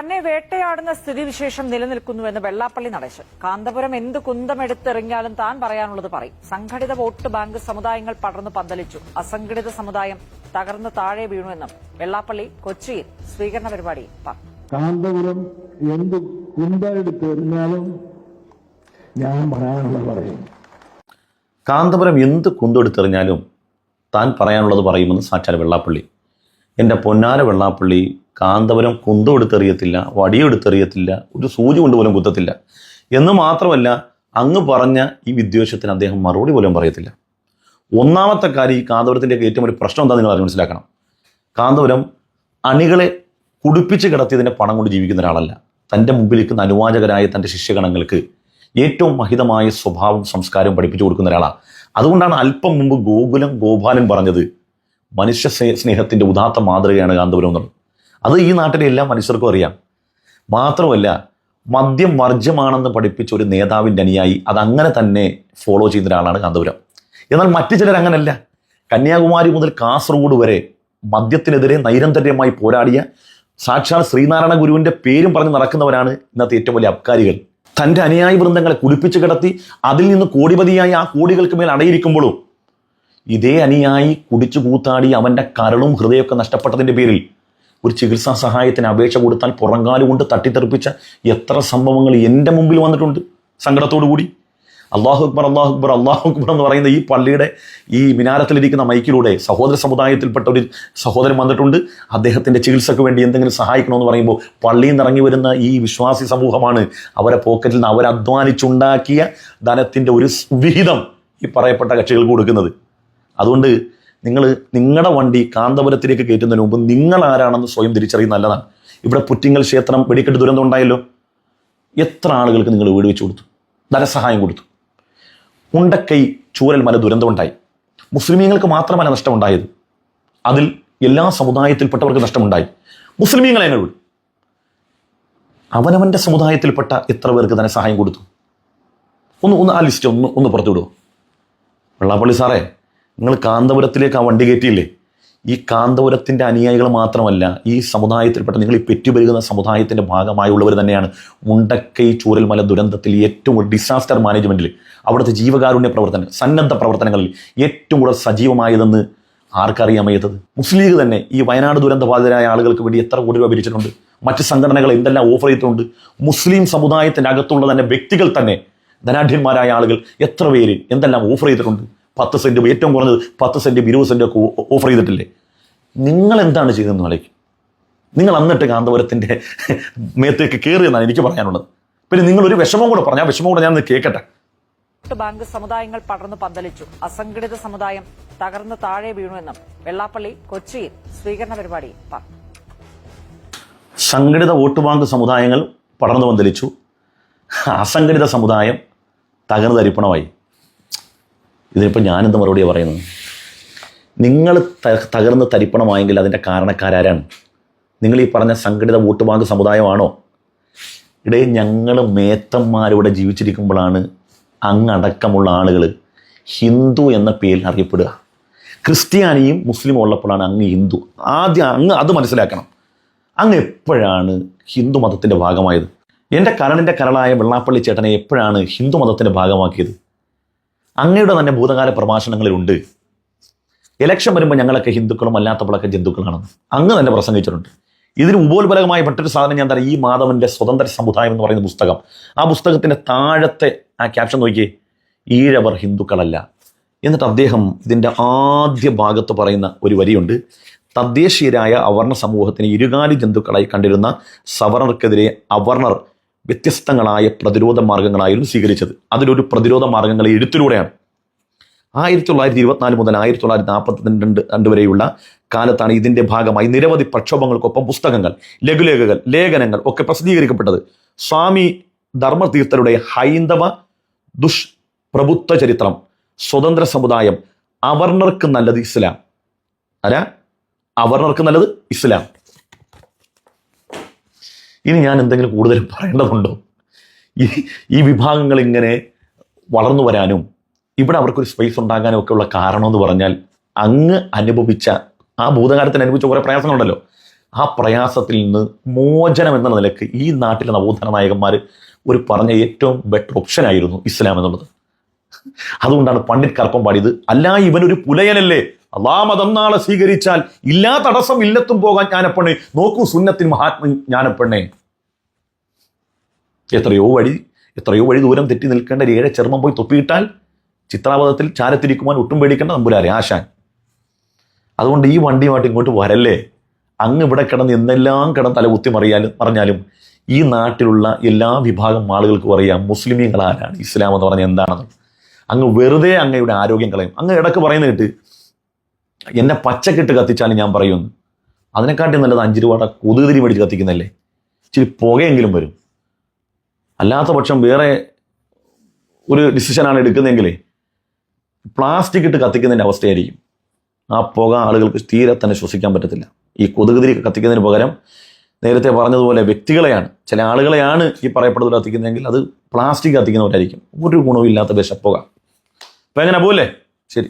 തന്നെ വേട്ടയാടുന്ന സ്ഥിതിവിശേഷം നിലനിൽക്കുന്നുവെന്ന് വെള്ളാപ്പള്ളി നടേശൻ. കാന്തപുരം എന്ത് കുന്തമെടുത്തെറിഞ്ഞാലും താൻ പറയാനുള്ളത് പറയും. സംഘടിത വോട്ട് ബാങ്ക് സമുദായങ്ങൾ പടർന്നു പന്തലിച്ചു. അസംഘടിത സമുദായം തകർന്ന് താഴെ വീണുവെന്നും വെള്ളാപ്പള്ളി കൊച്ചിയിൽ സ്വീകരണ പരിപാടി പറഞ്ഞു. കാന്തപുരം എന്ത് കുന്തെടുത്തെറിഞ്ഞാലും ഞാൻ പറയാനുള്ളത് പറയും. കാന്തപുരം എന്ത് കുന്തെടുത്തെറിഞ്ഞാലും താൻ പറയാനുള്ളത് പറയുമെന്ന് സാക്ഷാൽ വെള്ളാപ്പള്ളി. എൻ്റെ പൊന്നാര വെള്ളാപ്പള്ളി, കാന്തപുരം കുന്തമെടുത്തെറിയത്തില്ല, വടിയെടുത്തെറിയത്തില്ല, ഒരു സൂചി കൊണ്ടുപോലും കുത്തത്തില്ല എന്ന് മാത്രമല്ല, അങ്ങ് പറഞ്ഞ ഈ വിദ്വേഷത്തിന് അദ്ദേഹം മറുപടി പോലും പറയത്തില്ല. ഒന്നാമത്തെ കാര്യം, ഈ കാന്തപുരത്തിൻ്റെയൊക്കെ ഏറ്റവും ഒരു പ്രശ്നം എന്താ നിങ്ങൾ മനസ്സിലാക്കണം. കാന്തപുരം അണികളെ കുടിപ്പിച്ച് കിടത്തിയതിൻ്റെ പണം കൊണ്ട് ജീവിക്കുന്ന ഒരാളല്ല. തൻ്റെ മുമ്പിലിരിക്കുന്ന അനുവാചകരായ തൻ്റെ ശിഷ്യഗണങ്ങൾക്ക് ഏറ്റവും മഹിതമായ സ്വഭാവം സംസ്കാരവും പഠിപ്പിച്ചു കൊടുക്കുന്ന ഒരാളാണ്. അതുകൊണ്ടാണ് അല്പം മുമ്പ് ഗോപാലൻ പറഞ്ഞത് മനുഷ്യ സ്നേഹത്തിൻ്റെ ഉദാത്ത മാതൃകയാണ് കാന്തപുരം എന്നുള്ളത്. അത് ഈ നാട്ടിലെ എല്ലാ മനുഷ്യർക്കും അറിയാം. മാത്രമല്ല, മദ്യം വർജ്യമാണെന്ന് പഠിപ്പിച്ച ഒരു നേതാവിൻ്റെ അനുയായി അതങ്ങനെ തന്നെ ഫോളോ ചെയ്യുന്ന ഒരാളാണ് കാന്തപുരം. എന്നാൽ മറ്റു ചിലർ അങ്ങനല്ല. കന്യാകുമാരി മുതൽ കാസർഗോഡ് വരെ മദ്യത്തിനെതിരെ നൈരന്തര്യമായി പോരാടിയ സാക്ഷാൽ ശ്രീനാരായണ ഗുരുവിൻ്റെ പേരും പറഞ്ഞ് നടക്കുന്നവരാണ് ഇന്നത്തെ ഏറ്റവും വലിയ അബ്കാരികൾ. തൻ്റെ അനുയായി വൃന്ദങ്ങളെ കുടിപ്പിച്ച് കിടത്തി അതിൽ നിന്ന് കോടിപതിയായി ആ കോടികൾക്ക് മേൽ അടയിരിക്കുമ്പോഴും ഇതേ അനുയായി കുടിച്ചു കൂത്താടി അവൻ്റെ കരളും ഹൃദയമൊക്കെ നഷ്ടപ്പെട്ടതിൻ്റെ പേരിൽ ഒരു ചികിത്സാ സഹായത്തിന് അപേക്ഷ കൊടുത്താൽ പുറങ്കാലുകൊണ്ട് തട്ടിത്തെറിപ്പിച്ച എത്ര സംഭവങ്ങൾ എൻ്റെ മുമ്പിൽ വന്നിട്ടുണ്ട്. സങ്കടത്തോടു കൂടി അല്ലാഹു അക്ബർ അല്ലാഹു അക്ബർ അല്ലാഹു അക്ബർ എന്ന് പറയുന്ന ഈ പള്ളിയുടെ ഈ മിനാരത്തിലിരിക്കുന്ന മൈക്കിലൂടെ സഹോദര സമുദായത്തിൽപ്പെട്ട ഒരു സഹോദരൻ വന്നിട്ടുണ്ട്. അദ്ദേഹത്തിൻ്റെ ചികിത്സയ്ക്ക് വേണ്ടി എന്തെങ്കിലും സഹായിക്കണമെന്ന് പറയുമ്പോൾ പള്ളിയിൽ നിന്ന് ഇറങ്ങി വരുന്ന ഈ വിശ്വാസി സമൂഹമാണ് അവരെ പോക്കറ്റിൽ നിന്ന് അവരധ്വാനിച്ചുണ്ടാക്കിയ ധനത്തിൻ്റെ ഒരു വിഹിതം ഈ പറയപ്പെട്ട കക്ഷികൾക്ക് കൊടുക്കുന്നത്. അതുകൊണ്ട് നിങ്ങളുടെ വണ്ടി കാന്തപുരത്തിലേക്ക് കയറ്റുന്നതിന് മുമ്പ് നിങ്ങൾ ആരാണെന്ന് സ്വയം തിരിച്ചറിയുന്ന നല്ലതാണ്. ഇവിടെ പുറ്റിങ്ങൽ ക്ഷേത്രം വെടിക്കെട്ട് ദുരന്തം ഉണ്ടായല്ലോ. എത്ര ആളുകൾക്ക് നിങ്ങൾ വീട് വെച്ച് കൊടുത്തു, ധനസഹായം കൊടുത്തു. മുണ്ടക്കൈ ചൂരൽമല ദുരന്തം ഉണ്ടായി. മുസ്ലിമീങ്ങൾക്ക് മാത്രമല്ല നഷ്ടമുണ്ടായത്, അതിൽ എല്ലാ സമുദായത്തിൽപ്പെട്ടവർക്ക് നഷ്ടമുണ്ടായി. മുസ്ലിമീങ്ങളെ ഞങ്ങൾ വിടും. അവനവൻ്റെ സമുദായത്തിൽപ്പെട്ട എത്ര പേർക്ക് ധനസഹായം കൊടുത്തു? ഒന്ന് ആ ലിസ്റ്റ് ഒന്ന് പുറത്തുവിടുമോ? വെള്ളാപ്പള്ളി സാറേ, നിങ്ങൾ കാന്തപുരത്തിലേക്ക് ആ വണ്ടി കയറ്റിയില്ലേ? ഈ കാന്തപുരത്തിൻ്റെ അനുയായികൾ മാത്രമല്ല, ഈ സമുദായത്തിൽപ്പെട്ട നിങ്ങൾ ഈ പെറ്റുപെരുകുന്ന സമുദായത്തിൻ്റെ ഭാഗമായുള്ളവർ തന്നെയാണ് മുണ്ടക്കൈ ചൂരൽമല ദുരന്തത്തിൽ ഏറ്റവും കൂടുതൽ ഡിസാസ്റ്റർ മാനേജ്മെൻറ്റിൽ, അവിടുത്തെ ജീവകാരുണ്യ പ്രവർത്തനം, സന്നദ്ധ പ്രവർത്തനങ്ങളിൽ ഏറ്റവും കൂടുതൽ സജീവമായതെന്ന് ആർക്കറിയാൻ വയ്യാത്തത്? മുസ്ലിം ലീഗ് തന്നെ ഈ വയനാട് ദുരന്തബാധിതരായ ആളുകൾക്ക് വേണ്ടി എത്ര കോടി രൂപ പിരിച്ചിട്ടുണ്ട്. മറ്റ് സംഘടനകൾ എന്തെല്ലാം ഓഫർ ചെയ്തിട്ടുണ്ട്. മുസ്ലിം സമുദായത്തിൻ്റെ അകത്തുള്ള തന്നെ വ്യക്തികൾ തന്നെ, ധനാഢ്യന്മാരായ ആളുകൾ എത്ര പേര് എന്തെല്ലാം ഓഫർ ചെയ്തിട്ടുണ്ട്. 10 സെൻറ്റും ഏറ്റവും കുറഞ്ഞത് 10 സെൻറ്റും 20 സെൻറ്റും ഒക്കെ ഓഫർ ചെയ്തിട്ടില്ലേ? നിങ്ങൾ എന്താണ് ചെയ്തതെന്ന് ആലോചിക്കും. നിങ്ങൾ എന്നിട്ട് കാന്തപുരത്തിൻ്റെ മേത്തേക്ക് കയറിയെന്നാണ് എനിക്ക് പറയാനുള്ളത്. പിന്നെ നിങ്ങളൊരു വിഷമം കൂടെ പറഞ്ഞു, ആ വിഷമം കൂടെ ഞാൻ കേൾക്കട്ടെ. വോട്ട് ബാങ്ക് സമുദായങ്ങൾ പടർന്നു പന്തലിച്ചു. അസംഘടിത സമുദായം തകർന്ന് താഴെ വീണുവെന്നും വെള്ളാപ്പള്ളി കൊച്ചിയിൽ സ്വീകരണ പരിപാടി പറഞ്ഞു. സംഘടിത വോട്ട് ബാങ്ക് സമുദായങ്ങൾ പടർന്നു പന്തലിച്ചു, അസംഘടിത സമുദായം തകർന്ന് തരിപ്പണമായി. ഇതിനിപ്പോൾ ഞാനെന്ത് മറുപടിയാണ് പറയുന്നത്? നിങ്ങൾ തകർന്ന് തരിപ്പണമായെങ്കിൽ അതിൻ്റെ കാരണക്കാരാരാണ്? നിങ്ങൾ ഈ പറഞ്ഞ സംഘടിത വോട്ട് ബാങ്ക് സമുദായമാണോ? ഇടയിൽ ഞങ്ങൾ മേത്തന്മാരിവിടെ ജീവിച്ചിരിക്കുമ്പോഴാണ് അങ്ങടക്കമുള്ള ആളുകൾ ഹിന്ദു എന്ന പേരിൽ അറിയപ്പെടുക. ക്രിസ്ത്യാനിയും മുസ്ലിമും ഉള്ളപ്പോഴാണ് അങ്ങ് ഹിന്ദു. ആദ്യം അങ്ങ് അത് മനസ്സിലാക്കണം. അങ്ങ് എപ്പോഴാണ് ഹിന്ദു മതത്തിൻ്റെ ഭാഗമായത്? എൻ്റെ കരളിൻ്റെ കരളായ വെള്ളാപ്പള്ളി ചേട്ടനെ എപ്പോഴാണ് ഹിന്ദു മതത്തിൻ്റെ ഭാഗമാക്കിയത്? അങ്ങയുടെ തന്നെ ഭൂതകാല പ്രഭാഷണങ്ങളിലുണ്ട് ഇലക്ഷൻ വരുമ്പോൾ ഞങ്ങളൊക്കെ ഹിന്ദുക്കളും അല്ലാത്തപ്പോഴൊക്കെ ജന്തുക്കളാണെന്ന് അങ്ങ് തന്നെ പ്രസംഗിച്ചിട്ടുണ്ട്. ഇതിന് ഉപോത്ബലകമായ മറ്റൊരു സാധനം ഞാൻ തരാം. ഈ മാധവൻ്റെ സ്വതന്ത്ര സമുദായം എന്ന് പറയുന്ന പുസ്തകം, ആ പുസ്തകത്തിൻ്റെ താഴത്തെ ആ ക്യാപ്ഷൻ നോക്കിയേ, ഈഴവർ ഹിന്ദുക്കളല്ല. എന്നിട്ട് അദ്ദേഹം ഇതിൻ്റെ ആദ്യ ഭാഗത്ത് പറയുന്ന ഒരു വരിയുണ്ട്, തദ്ദേശീയരായ അവർണ സമൂഹത്തിന് ഇരുകാലി ജന്തുക്കളായി കണ്ടിരുന്ന സവർണർക്കെതിരെ അവർണർ വ്യത്യസ്തങ്ങളായ പ്രതിരോധ മാർഗങ്ങളായിരുന്നു സ്വീകരിച്ചത്. അതിലൊരു പ്രതിരോധ മാർഗങ്ങൾ എഴുത്തിലൂടെയാണ്. 1924 മുതൽ 1942 വരെയുള്ള കാലത്താണ് ഇതിൻ്റെ ഭാഗമായി നിരവധി പ്രക്ഷോഭങ്ങൾക്കൊപ്പം പുസ്തകങ്ങൾ, ലഘുലേഖകൾ, ലേഖനങ്ങൾ ഒക്കെ പ്രസിദ്ധീകരിക്കപ്പെട്ടത്. സ്വാമി ധർമ്മതീർത്ഥരുടെ ഹൈന്ദവ ദുഷ്പ്രഭുത്വ ചരിത്രം, സ്വതന്ത്ര സമുദായം, അവർണർക്ക് നല്ലത് ഇസ്ലാം. അവർണർക്ക് നല്ലത് ഇസ്ലാം. ഇനി ഞാൻ എന്തെങ്കിലും കൂടുതൽ പറയേണ്ടതുണ്ടോ? ഈ വിഭാഗങ്ങൾ ഇങ്ങനെ വളർന്നു വരാനും ഇവിടെ അവർക്കൊരു സ്പേസ് ഉണ്ടാകാനും ഒക്കെയുള്ള കാരണം എന്ന് പറഞ്ഞാൽ അങ്ങ് അനുഭവിച്ച ആ ഭൂതകാലത്തിന് അനുഭവിച്ച കുറേ പ്രയാസങ്ങളുണ്ടല്ലോ. ആ പ്രയാസത്തിൽ നിന്ന് മോചനം എന്ന നിലക്ക് ഈ നാട്ടിലെ നവോത്ഥാന നായകന്മാർ ഒരു പറഞ്ഞ ഏറ്റവും ബെറ്റർ ഓപ്ഷൻ ആയിരുന്നു ഇസ്ലാം എന്നുള്ളത്. അതുകൊണ്ടാണ് പണ്ഡിറ്റ് കറുപ്പം പാടിയത്, അല്ല ഇവനൊരു പുലയനല്ലേ, അള്ളാ മതം നാളെ സ്വീകരിച്ചാൽ ഇല്ലാ തടസ്സം ഇല്ലത്തും പോകാൻ ജ്ഞാനപ്പെണ്ണേ, നോക്കൂ സുന്നത്തിന് മഹാത്മ ജ്ഞാനപ്പെണ്ണേ. എത്രയോ വഴി ദൂരം തെറ്റി നിൽക്കേണ്ട ഒരു 7 ചർമ്മം പോയി തൊപ്പിയിട്ടാൽ ചിത്രാപഥത്തിൽ ചാരത്തിരിക്കുവാൻ ഒട്ടും പേടിക്കേണ്ട നമ്പുരാരെ ആശാൻ. അതുകൊണ്ട് ഈ വണ്ടിയുമായിട്ട് ഇങ്ങോട്ട് വരല്ലേ. അങ്ങ് ഇവിടെ കിടന്ന് എന്തെല്ലാം കിടന്ന് തലകുത്തി മറിഞ്ഞാലും ഈ നാട്ടിലുള്ള എല്ലാ വിഭാഗം ആളുകൾക്കും അറിയാം മുസ്ലിമീങ്ങൾ ആരാണ്, ഇസ്ലാം എന്ന് പറഞ്ഞാൽ എന്താണെന്ന്. അങ്ങ് വെറുതെ അങ്ങയുടെ ആരോഗ്യം കളയും. അങ്ങ് ഇടക്ക് പറയുന്ന കേട്ട് എന്നെ പച്ചക്കിട്ട് കത്തിച്ചാലും ഞാൻ പറയുമെന്ന്. അതിനെക്കാട്ടി നല്ലത് 5 രൂപയുടെ കൊതുകുതിരി മേടിച്ച് കത്തിക്കുന്നല്ലേ, ഇച്ചിരി പുകയെങ്കിലും വരും. അല്ലാത്ത പക്ഷം വേറെ ഒരു ഡിസിഷനാണ് എടുക്കുന്നതെങ്കിലേ പ്ലാസ്റ്റിക് ഇട്ട് കത്തിക്കുന്നതിൻ്റെ അവസ്ഥയായിരിക്കും. ആ പുക ആളുകൾക്ക് തീരെ തന്നെ ശ്വസിക്കാൻ പറ്റത്തില്ല. ഈ കൊതുകുതിരി കത്തിക്കുന്നതിന് പകരം നേരത്തെ പറഞ്ഞതുപോലെ വ്യക്തികളെയാണ്, ചില ആളുകളെയാണ് ഈ പറയപ്പെടുന്നത് കത്തിക്കുന്നതെങ്കിൽ അത് പ്ലാസ്റ്റിക് കത്തിക്കുന്നവരായിരിക്കും. ഒരു ഗുണവും ഇല്ലാത്ത വിഷപ്പുക. അപ്പം എങ്ങനെ പോലെ ശരി.